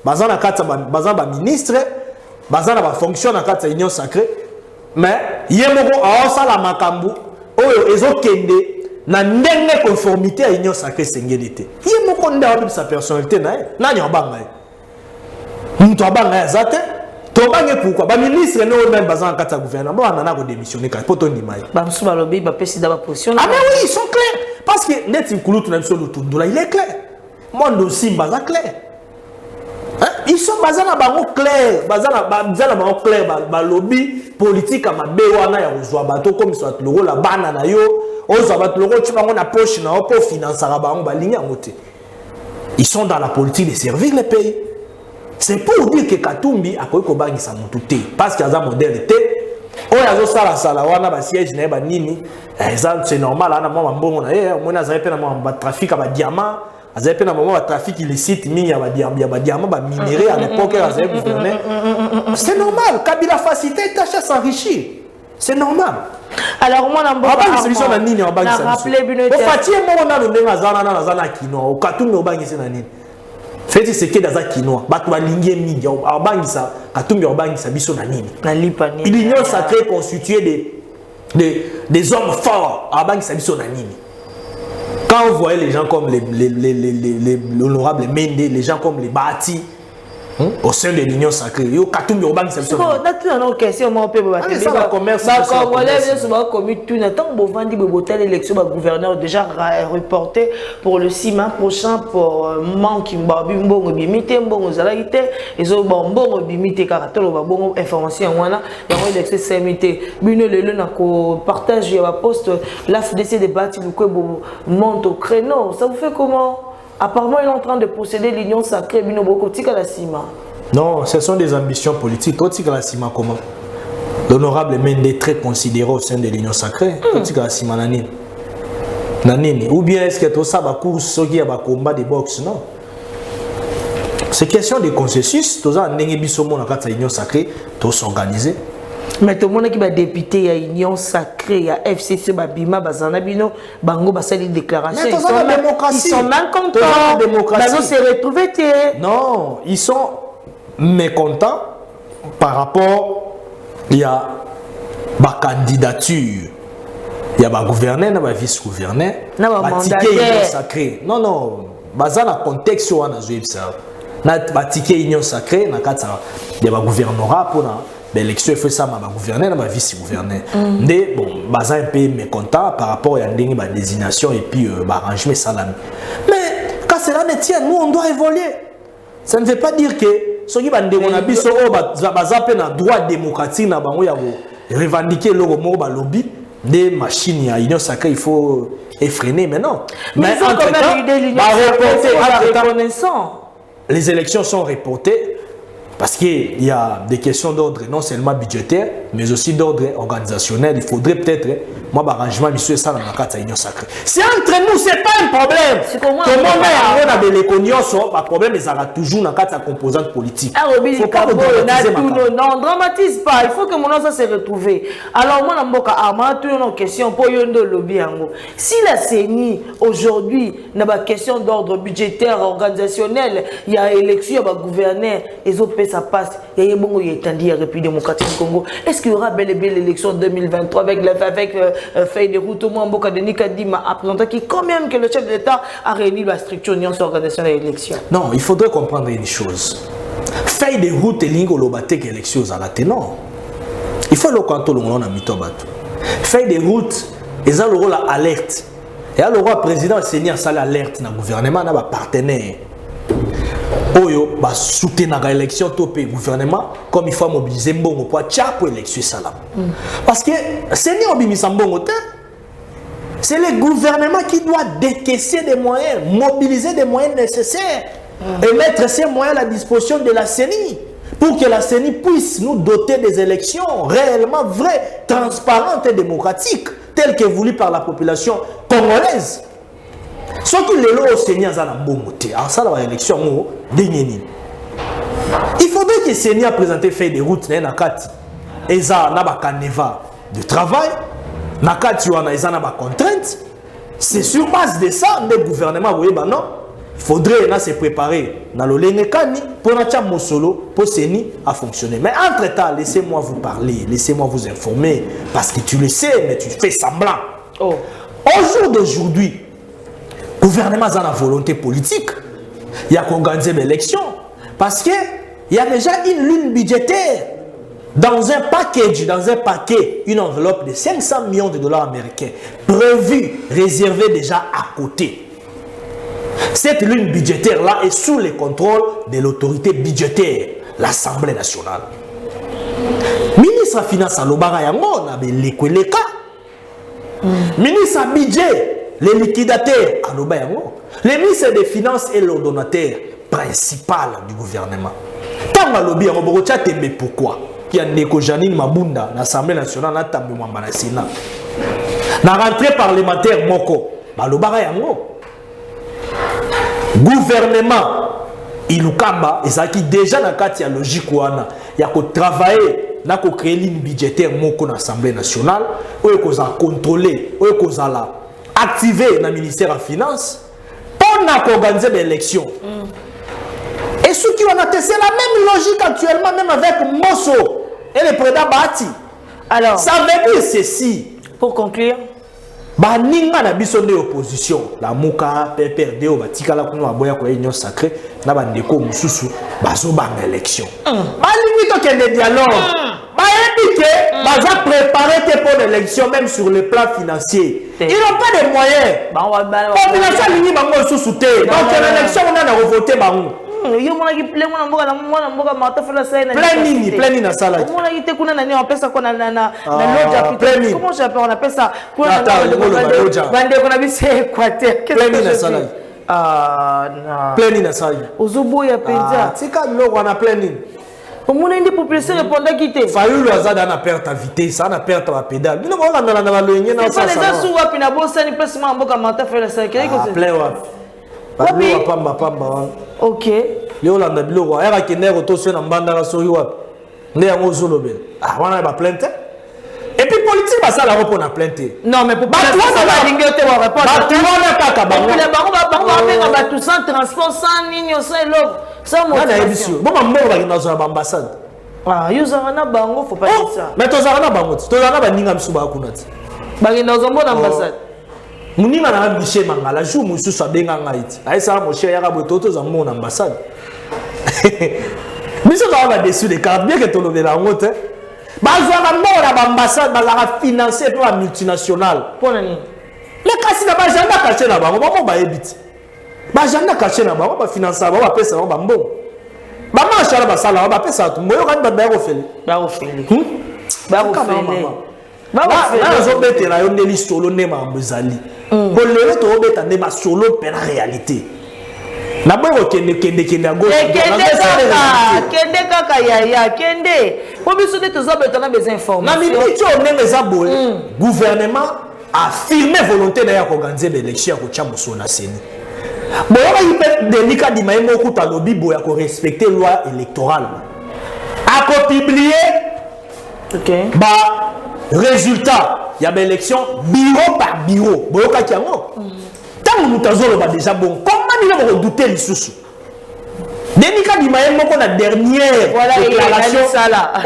bazana kata bazana ministre, bazana ba fonction na kata union sacrée. Mais yemoko aosala makambu oyo ezokende na ndenge conformité à union sacrée sengelité yemoko ndawa sa personnalité na nani obanga mutu abanga ya zate to bange pourquoi ba ministre no même bazan kata gouvernement ba nana ko démissionner ka poto ndima ba musu ba lobby ba pesi da ba position ah mais oui ils sont clairs parce que net nkulutu na biso lutundula il est clair monde aussi baza clair. Ils sont basés dans bango clair, basés dans bango clair, ba lobby politique à ma béwana ya ozwa bato comme soit logo la bana na yo, ozwa bato logo tu bango na poche na pour financer la bango ba ligne ngote. Ils sont dans la politique de servir le pays. C'est pour dire que Katumbi a ko bangisa mutu te parce qu'il y a un modèle te. Oya zo sala wana ba siège na ba nini, c'est normal ana mwa mbongo na ye, mona za pe na mwa trafic ba diamant. Azay pe na moment de trafic illicite mini ya ba diamant ba minéré à l'époque azay gouverner. C'est normal, Kabila facilité tâche à s'enrichir. C'est normal. Alors moi na mboka ba solution na nini en banque ça. Au fatie mo na ndenge azana kino, Katumbi obangisa na nini. Feti c'est que daza kino, ba to balingi mingi, obangisa Katumbi obangisa biso na nini. Na lipa nini. L'union sacrée constituée des hommes forts, obangisa biso na nini. Quand vous voyez les gens comme l'honorable Mende, les gens comme les Bati, au sein de l'Union sacrée, yo Katumbi Obang c'est ça. Bon, naturellement question moi peut ba commerce. Ba Congolais bien souvent commis tout tant bo vandi bo botel élection ba gouverneur déjà reporté pour le 6 mai prochain pour manque mbabi mbongo bimité mbongo zalaité ezo mbongo bimité karatolo ba bongo information wana yango élection semité bino lelo na ko partage ya ba poste la FDC de Bati Lukwebo monte au créneau. Ça vous fait comment? Apparemment, il est en train de posséder l'union sacrée. Non, ce sont des ambitions politiques. Comment? L'honorable Mende est très considéré au sein de l'union sacrée. Ou bien est-ce que tout ça va course qui a combat de boxe? Non. C'est question de consensus. Tout ça, l'union sacrée, tout s'organiser. Mais tout le monde qui va député, il y a union sacrée, il y a FCC, Bima, Bazanabino, Bango, Basali déclaration. Ils sont même contents. Ils se retrouver. Non, ils sont mécontents par rapport il y a ma candidature. Il y a ma gouverneur, ma vice-gouverneur, ma ticket union sacrée. Non, non, dans le contexte où on a joué ça. Ma ticket union sacrée, il y a ma gouvernorat pour l'élection, il faut ça, ma gouverneur, ma vice-gouverneur. Mais bon, baza un peu mécontent par rapport à la désignation et puis arrangement salami. Mais quand cela ne tient, nous on doit évoluer. Ça ne veut pas dire que ceux qui ont droit démocratique, revendiquer le lobby des machines à l'union sacrée, il faut effréner maintenant. Mais les élections sont reportées. Parce qu'il y a des questions d'ordre non seulement budgétaire, mais aussi d'ordre organisationnel. Il faudrait peut-être, moi, l'arrangement, monsieur, ça, dans la carte union sacrée. C'est entre nous, c'est pas un problème. Tout le monde a des l'éconion, le problème, il y aura toujours dans la carte composante politique. Il faut pas non, dramatise pas. Il faut que mon nom se retrouve. Alors, moi, je vais une question pour Yondo Lobby. Si la CENI, aujourd'hui, n'a pas question d'ordre budgétaire, organisationnel, il y a élection, il y a gouverneur, et autres ça passe. Il y a bon étendu la République démocratique du Congo. Est-ce qu'il y aura bel et bien l'élection 2023 avec feuille de route au moins Mboka Denis Kadima a présenté qui quand même que le chef de l'État a réuni la structure union sur l'organisation de l'élection. Non, il faudrait comprendre une chose. Feuille de route et lingo lobate que l'élection à la ténor. Il faut le canton le monde a mis bateau. Feuille de route ils ont le rôle alerte. Et alors le président Seigneur ça l'alerte dans le gouvernement na ba partenaire. Oyo ba soutenir l'élection topé gouvernement comme il faut mobiliser mbongo pour tcha pour élection ça là. Parce que Seigneur bimisa mbongo te. C'est le gouvernement qui doit décaisser des moyens, mobiliser des moyens nécessaires et mettre ces moyens à la disposition de la CENI pour que la CENI puisse nous doter des élections réellement vraies, transparentes et démocratiques, telles que voulues par la population congolaise. Ce qui est là au Seigneur, alors ça, l'élection, il faudrait que le Seigneur présente feuille de route et ça, de travail. Nakati wana ezana ba contrainte. C'est sur base de ça le gouvernement voyez bah non, il faudrait se préparer dans le lengekani pour na tia mosolo pour Seni à fonctionner. Mais entre-temps, laissez-moi vous parler, laissez-moi vous informer parce que tu le sais mais tu fais semblant. Oh. Au jour d'aujourd'hui, le gouvernement a la volonté politique, il y a qu'organiser l'élection parce que il y a déjà une ligne budgétaire. Dans un paquet, une enveloppe de 500 millions de dollars américains prévue, réservée déjà à côté. Cette ligne budgétaire-là est sous le contrôle de l'autorité budgétaire, l'Assemblée nationale. Ministre des Finances, ministre budget, les liquidateurs, le ministre des Finances est l'ordonnateur principal du gouvernement. Tant que lobby, pourquoi? Il y a Neko Janine Mabunda, l'Assemblée nationale, na Sénat. La rentrée parlementaire, Moko, gouvernement, Ilukamba, et ça qui déjà dans la logique, il y a travailler, il y a créer une budgétaire Moko dans l'Assemblée nationale, il y a contrôler, il y a activer le ministère des Finances pour organiser l'élection. Et ceux qui ont c'est la même logique actuellement, même avec Mosso et le président Bati. Alors, ça veut dire ceci. Pour conclure, Baninga na biso de opposition, la Mouka, PPRD, Batika la Kuno Aboya kwa union sacrée, na bandeko mususu, bazo bang élection. Balingi to kende dialogue. Baébike, baza préparer pour l'élection même sur le plan financier. Ils n'ont pas de moyens. Population lingi bango susu te. Donc l'élection on a revoté bango. Yo mona ki plein mboka mata fela ça na plein na sala. Mona ki te kuna nani on appelle ça quoi na loja plutôt. Comment j'appelle on appelle ça quoi na loja. Bande kuna bise Équateur. Plein na sala. Ah plein na sala. Ozobo ya peza. Tika loko on a plein. Omona indi population répondait qui te. Fayulu azada na perte à vitesse, ça na perte à pédale. Bino ba na na loyenye na ça. C'est pas les sous wapi na bossa ni place mboka mata fela ça. Qu'est-ce que c'est? Plein wapi. Wapi pamba. Ok. Léolanda biloko era kenero to se na mbanda la sori wapi. Ndé yango zolobe. Ah wana ba plainte. Et puis politique ba ça la repon na plainte. Non mais pour pas ça va dingue te wa répondre. Ba tu wana pas ka bango. Le bango ba tout sans transport sans ligne sans log. Ça mon. Na émission. Bon ma mort ba dans ambassade. Ah yo zana bango faut pas dire ça. Mais to zana bango. To zana ba ninga msuba kunati. Ba dans ambassade. Moninga na Michel Mangala jour musu so benga ngaiti aisa mo cher yaka bototo za mon ambassade biso va dessus des cartes bien que to le la ngote bazwa na mora ba ambassade ba la financer pour la multinationale pour nani le kasi na ba janda caché na bango ba ebiti ba janda caché na bango ba financer ba pesa ba mbongo ba marcha ba sala ba pesa to moyo kan ba ko fele ba zo betela yo ndeli solo ne ma mbozali ko lelo to beta ne ma solo pe na réalité na boyo kende a gauche kende kaka ya kende po biso de to zo beta na besoin information na mimi to ndenge za boye gouvernement a affirmé volonté na ya organiser l'élection ko cha moso na Seni boyo ba yipet delika di maimo ko ta lobi boya ko respecter loi électorale a ko publier OK ba résultat, il y a une élection bureau par bureau. Boyoka kiango. Tant que nous avons déjà bon, comment nous avons redouté les sous. Denis Kadima est la dernière déclaration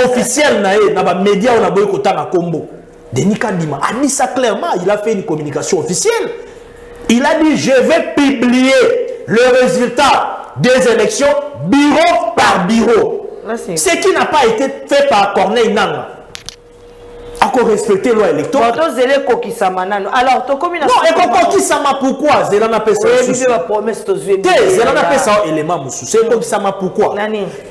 officielle dans les médias on a beau écouter à Combo. Denis Kadima a dit ça clairement, il a fait une communication officielle. Il a dit je vais publier le résultat des élections bureau par bureau. Ce qui n'a pas été fait par Corneille Nangaa. Encore respecter la loi électorale. Alors, non, et pourquoi Zélana fait ça? Zélana fait ça élément moussou. C'est pourquoi?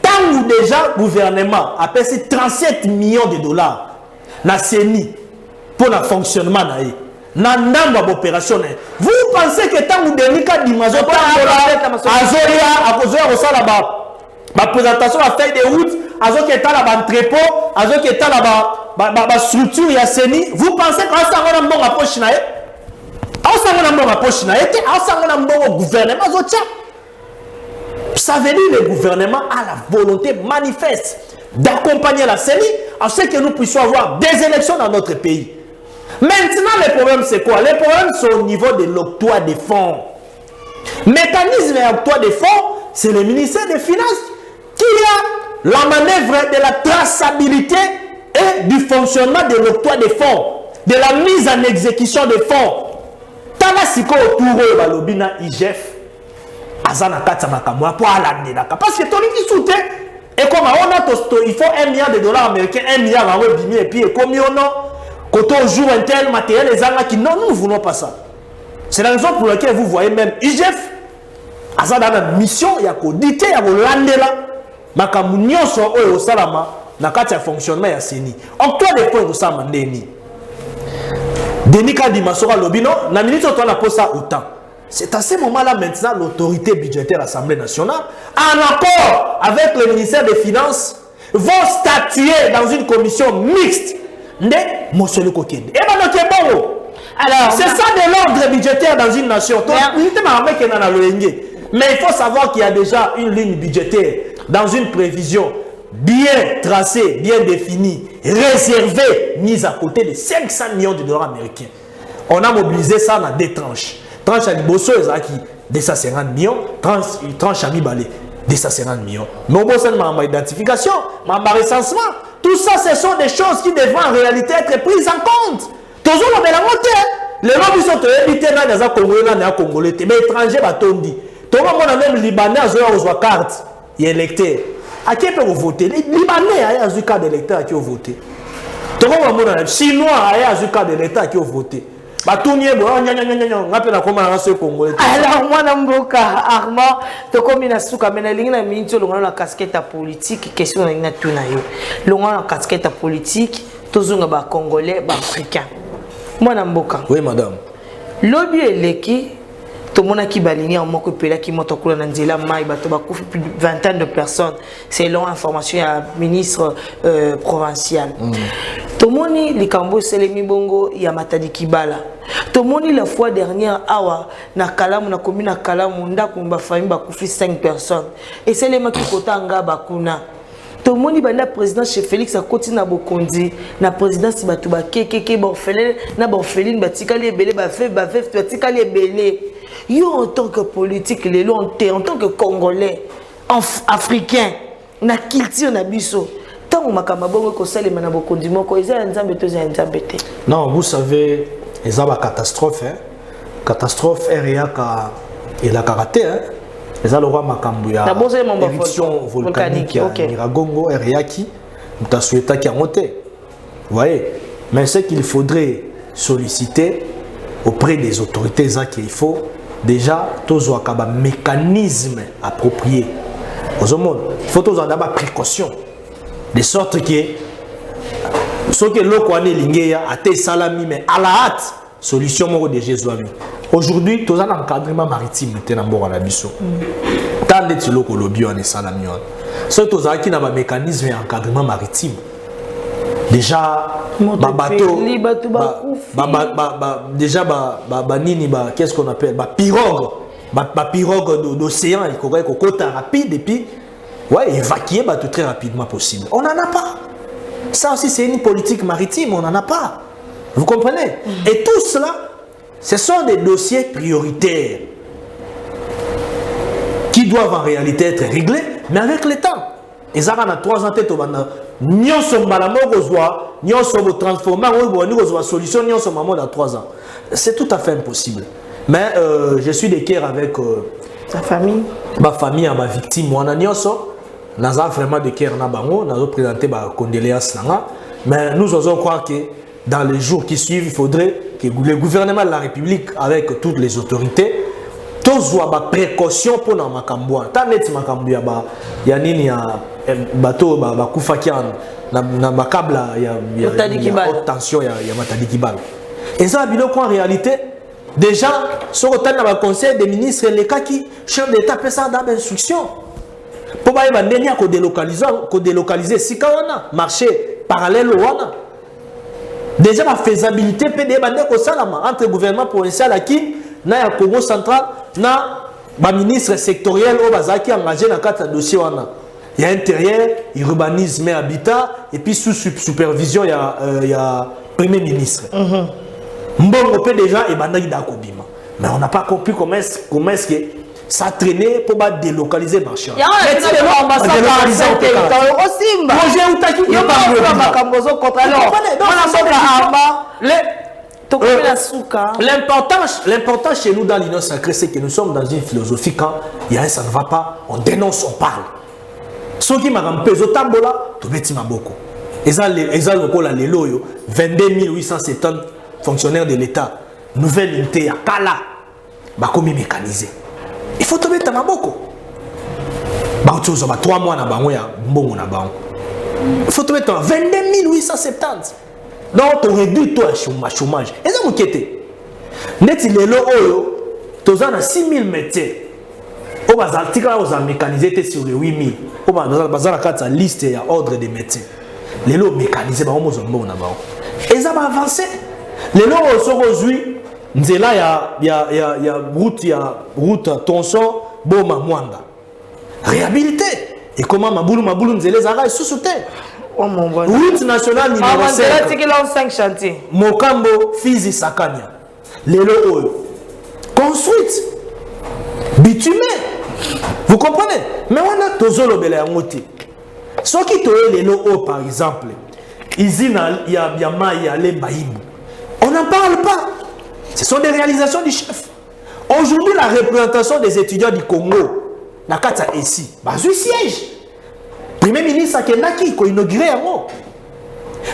Tant que déjà le gouvernement a payé 37 millions de dollars na CENI pour le fonctionnement na namba d'opération. Vous pensez que tant que Denis Kadima la présentation à feuille de route, azo qui est là bas entrepôt, azo qui est là bas structure ya CENI, vous pensez qu'on s'en va dans bon approche nae? On s'en va dans bon approche nae, on s'en va dans bon gouvernement zotia. Ça veut dire que le gouvernement a la volonté manifeste d'accompagner la CENI en ce que nous puissions avoir des élections dans notre pays. Maintenant, le problème c'est quoi? Le problème c'est au niveau de l'octroi des fonds. Mécanisme d'octroi des fonds, c'est le ministère des Finances qui a la manœuvre de la traçabilité et du fonctionnement de l'octroi des fonds, de la mise en exécution des fonds. Talasiko autour de l'obina IGF, Azana Katamakamwa pour l'année. Parce que Tony qui soutient, et comme on a il faut 1 milliard de dollars américains, 1 milliard à Webimi, et puis comme on a, quand on joue un tel matériel, les Anglais qui non, nous ne voulons pas ça. C'est la raison pour laquelle vous voyez même IGF. Aza dans la mission il y a kodité ya kolandela makambu nyonso oyo osalama na kati ya fonctionnement ya CENI. Octroi des fonds osama ndeni. Denis Kadima sera lobino na minute on a posé ça autant. C'est à ce moment-là maintenant l'autorité budgétaire de l'Assemblée nationale en accord avec le ministère des Finances vont statuer dans une commission mixte de Mosolo Kokende. Et ben donc bon. Alors c'est ça de l'ordre budgétaire dans une nation. Mais il faut savoir qu'il y a déjà une ligne budgétaire dans une prévision bien tracée, bien définie, réservée, mise à côté de 500 millions de dollars américains. On a mobilisé ça dans deux tranches. Tranche à Liboso, qui 250 millions, tranche à Mibale, 250 millions. Mais au besoin de ma identification, ma recensement, tout ça, ce sont des choses qui devraient en réalité être prises en compte. Toujours la même les gens qui sont évités dans les Congolais, mais étrangers, tout le monde même Libanais a une carte, il est électeur. À qui peut vous voter? Les Libanais a une carte d'électeur qui ont voté. Tout le monde même Chinois a une carte d'électeur qui ont voté. Alors, moi, Namboka, Armand, tu comme une souka, mais la ligne na minute, la casquette politique, question na tuna yo. La casquette politique, tous les Congolais, Africains. Moi, Namboka. Oui, madame. Lobby eleki. Tout le monde qui baligné en moko pela qui monte au Nanzela mai bato bakufi plus de 20 de personnes selon information à ministre provincial. Tout le monde les Kambo Selemi Bongo ya Matadi Kibala. Tout le monde la fois dernière awa na Kalamu na commune na Kalamu ndako mbafami bakufi 5 personnes et c'est les mecs qui kotanga bakuna. Tout le monde banda président chez Félix a continué na bokondi na présidence bato ba keke ba orphelin na ba orpheline batikali ebele ba veuve batikali ebele. Yo en tant que politique, en tant que Congolais, Africain, na culture na biso. Tant que makamabongo ko salema na bokondimo ko eza nzambe to za nzambe te. Non, vous savez, ils ont une catastrophe hein. Catastrophe RIAKA et la karaté hein. Ils ont le roi makambuya. Éruption volcanique Miragongo RIAKI, nous souhaité qui a monté. Vous voyez, mais ce qu'il faudrait solliciter auprès des autorités qu'il faut déjà tous un mécanisme approprié. Il faut avoir précaution de sorte que ce que l'on connaît a été salami mais à la hâte solution de Jésus. Aujourd'hui tous un encadrement maritime était dans la biso. Tant de tilo que lobby on est salami. Ce tous qui n'a pas mécanisme d'encadrement maritime. Déjà bateau déjà qu'est-ce qu'on appelle pirogue d'océan il faut côté rapide et puis ouais évacuer bateau très rapidement possible. On n'en a pas. Ça aussi c'est une politique maritime, on n'en a pas. Vous comprenez? Et tout cela ce sont des dossiers prioritaires qui qui doivent en réalité être réglés, mais avec le temps. Et ça, on a 3 ans, nous sommes nous sommes transformés, nous sommes solution, nous sommes dans 3 ans. C'est tout à fait impossible. Mais je suis de cœur avec ta famille. Ma famille, ma victime, moi, nous avons vraiment de cœur, nous avons présenté ma condoléances. Mais nous osons croire que dans les jours qui suivent, il faudrait que le gouvernement de la République, avec toutes les autorités, tous aient des précautions pour nos Makambouan. Tant net Makambouan, il y a nini ya bateau, bakufa kian, na makabla, il y a haute tension, il y a matadi kibal. Et ça, en réalité, déjà, sur le conseil des ministres, les cas qui chef d'État peut ça dans l'instruction. Pour que délocaliser si on marché parallèle au wana. Déjà la faisabilité peut demander au salama entre le gouvernement provincial qui na Congo central na ba ministre sectoriel au bazaki engagé dans quatre dossiers wana. Il y a intérieur, urbanisme et habitat et puis sous supervision il y a premier ministre. Mbongo peut déjà et bandaki dakobima. Mais on n'a pas compris comment est-ce que ça traînait pour délocaliser le marché. L'important chez nous dans l'Union sacrée, c'est que nous sommes dans une philosophie quand il y a un ça ne va pas, on dénonce, on parle. Ceux qui m'ont pesé au tambola, tout petit maboko. Et ça, les loyaux, 22 870 fonctionnaires de l'État, nouvelle unité à Kala, bakomi mécanisé. Il faut tomber dans maboko. Bah, tu as 3 mois na bango ya mbongo na bango. Il faut tomber dans 22 870. Donc, tu réduis toi le chômage. Et ça, vous quittez. Net il est là, tu as 6 000 métiers. Au bas, l'article a mécanisé sur les 8 000. Au bas, la liste, il y a ordre des métiers. Les lots mécanisés, et ça va avancer. Les lots aujourd'hui, il y a route Tonson, Boma Mwanda. Réhabilité. Et comment Maboulou Nzele Zara est sous-souté. Route nationale numéro 5 chantiers. Mokambo, Fizi, Sakanya. Les lots construites. Bitumé. Vous comprenez? Mais on a Tozolo Belayangote. Ce qui te les lots par exemple, Izina, il y a Lembaïm. On n'en parle pas. Ce sont des réalisations du chef. Aujourd'hui, la représentation des étudiants du Congo, la carte ici, basé siège. Premier ministre Akenaki, qui a inauguré un mot.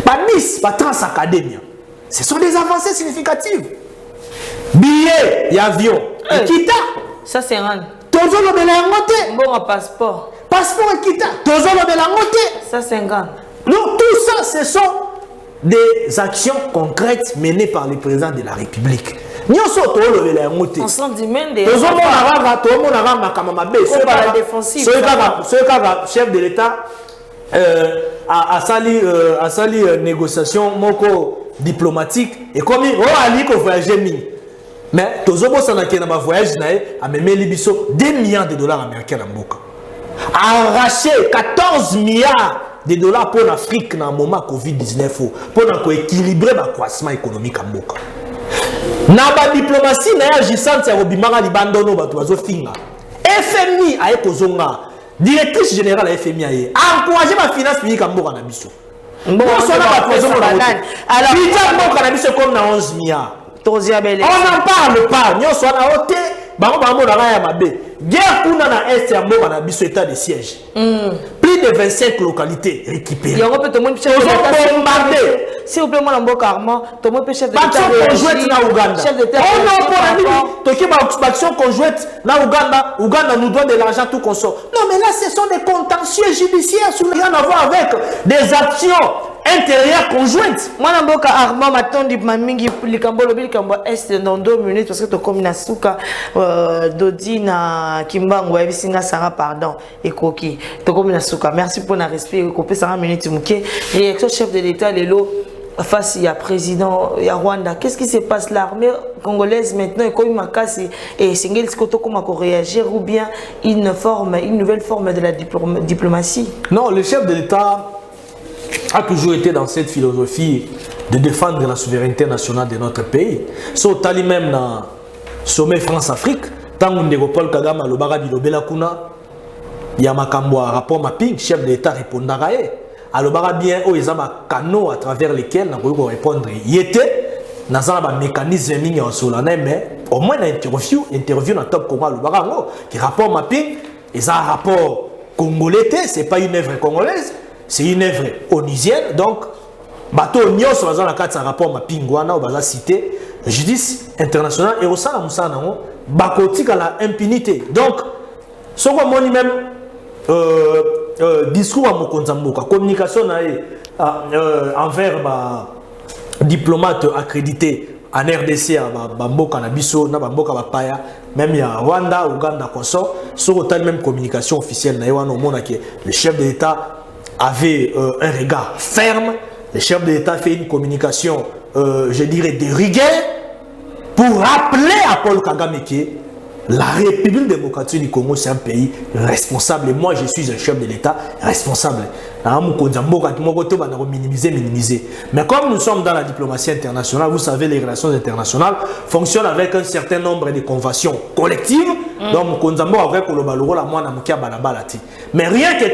Pas Nice, pas Transacadémia. Ce sont des avancées significatives. Billets, il y a avion. Kita. Ça, c'est un. Toujours le Bélangote. Bon, passeport. Passeport et Kita. Toujours le Bélangote. Ça, c'est un. Donc, tout ça, ce sont des actions concrètes menées par le président de la République. Nous sommes tous les Bélangote. On s'en dit même des. Tout le monde a la défensive. Ce chef de l'État a sali négociation diplomatique et comme il a voyagé. Mais tous les gens qui ont voyagé a même 2 milliards de dollars américains en Boka. Arraché 14 milliards de dollars pour l'Afrique dans le moment Covid-19 pour équilibrer le croissance économique en Boka. Dans la diplomatie, agissante, c'est Robimara Libandono Batuazo Finga. FMI a Ekozonga, directrice générale de FMI a encouragé la finance publique en Boka Nabiso. Alors, comme 11 milliards. On n'en parle pas. Nous sommes à côté. Guerre pour na est à Boka Nabiso état de siège. Plus de 25 localités récupérées. S'il vous plaît, moi, je carrément, tout le monde peut chef d'État. Action conjointe na Ouganda. Chef d'État. Action conjointe na Ouganda. Ouganda nous donne de l'argent tout qu'on sort. Non, mais là, ce sont des contentieux judiciaires qui n'ont rien à voir avec des actions intérieures conjointes. Moi, je suis Armand, m'attendis, Mamingi, Likambolo, Est dans 2 minutes parce que tu comme na Souka, Dodi, na Kimbango, Evisinga, Sarah, pardon, et Koki. Tu comme na Souka. Merci pour la respect. Coupé 100 minutes, Mouké. Réaction chef de l'État, les lots. Face il y a président, il y a Rwanda. Qu'est-ce qui se passe? L'armée congolaise maintenant est comme Makasi et Singel Skoto comment réagir ou bien une nouvelle forme de la diplomatie? Non, le chef de l'État a toujours été dans cette philosophie de défendre la souveraineté nationale de notre pays. Sauf tali même dans le sommet France-Afrique, Tant que Paul Kagame alobaka bilobela kuna ya makambo rapport mapping chef de l'État répondra alobaka bien o ezaba canaux à travers lesquels na ko répondre yete nazala ba mécanisme mingi en solana mais au moins interview na Top Congo alobaka ngo qui rapport mapping et un rapport congolais c'est pas une œuvre congolaise c'est une œuvre onusienne donc bateau nyos bazala na kati rapport mapping wana o baza cité justice internationale et au sein la musana ngo bakotika la impunité donc ce qu'on moni même discours à mokonza mboka communication envers diplomate accrédité en RDC à mboka na biso na mboka bapaya même ya Rwanda Ouganda consort sur autant même communication officielle na wana omona que le chef de l'État avait un regard ferme. Le chef de l'État fait une communication je dirais de rigueur pour rappeler à Paul Kagame que la République démocratique du Congo, c'est un pays responsable. Et moi, je suis un chef de l'État responsable. Minimiser. Mais comme nous sommes dans la diplomatie internationale, vous savez, les relations internationales fonctionnent avec un certain nombre de conventions collectives. Donc, mais rien que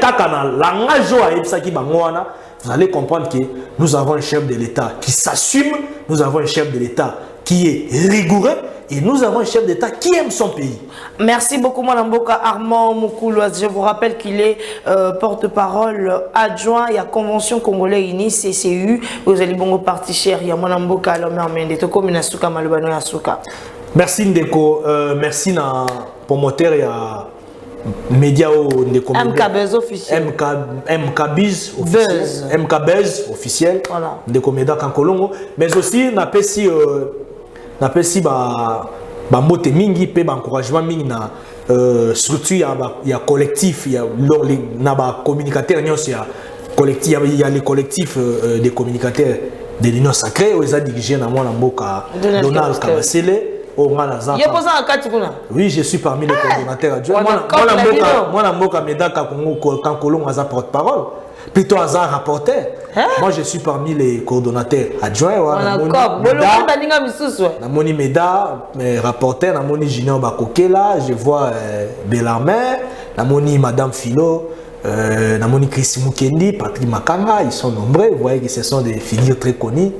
vous allez comprendre que nous avons un chef de l'État qui s'assume, nous avons un chef de l'État qui est rigoureux et nous avons un chef d'État qui aime son pays. Merci beaucoup, Mwanamboka Armand Moukouloise. Je vous rappelle qu'il est porte-parole adjoint. Il y a Convention Congolais Uni, CCU. Vous allez bon parti cher. Il y a Mwanamboka Alomer Mende. Toko Minasuka Malubano Yasuka. Merci Ndeko. Merci pour moteur et à média Ndeko. MKBuzz officiel. MKBuzz officiel. MKBuzz officiel. Voilà. Ndeko Meda Kankolongo. Mais aussi, on a napesi ba mbote mingi pe ba encouragement mingi na structure ya collectif ya na ba communicateurs nyos ya collectif il y a les collectifs des communicateurs de l'Union sacrée où ils ont dirigé na mwana mboka Donald Kabasele au Nganaza. Oui, je suis parmi les coordonnateurs adjoints. Mwana mboka Medaka Kongo Kankolongo aza porte-parole. Plutôt hasard rapporteur. Moi je suis parmi les coordonnateurs adjoints. Namoni Meda, rapporteur, Namoni Junior Bakokela, je vois Bellarmin, Namoni Madame Philo, Namoni Chris Mukendi, Patrick Makanga, ils sont nombreux. Vous voyez que ce sont des figures très connues,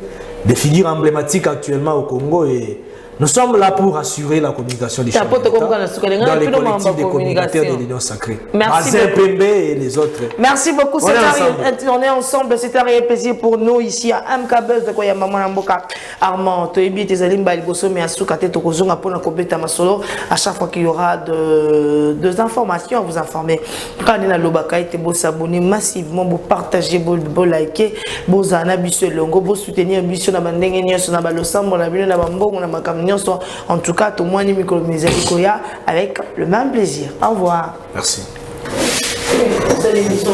des figures emblématiques actuellement au Congo et nous sommes là pour assurer la communication des chefs d'État dans les collectifs des communicateurs de l'Union sacrée. Merci Pembe et les autres. Merci beaucoup. On est ensemble. C'est un réel plaisir pour nous ici à MKBuzz de Koyama Mwanamboka Armand. Toyebi Tezalimba Ilgoso mais Asuka Teto Kozonga pour la complète Masolo. À chaque fois qu'il y aura deux informations à vous informer. Quand on a l'obaka et vous s'abonner massivement, vous partager, vous liker, vous en abusser longo, vous soutenir ambition na bandenge nyonso na balosambo na bino na bambongo na makam. En tout cas, tout le monde est avec le même plaisir. Au revoir. Merci. C'est l'émission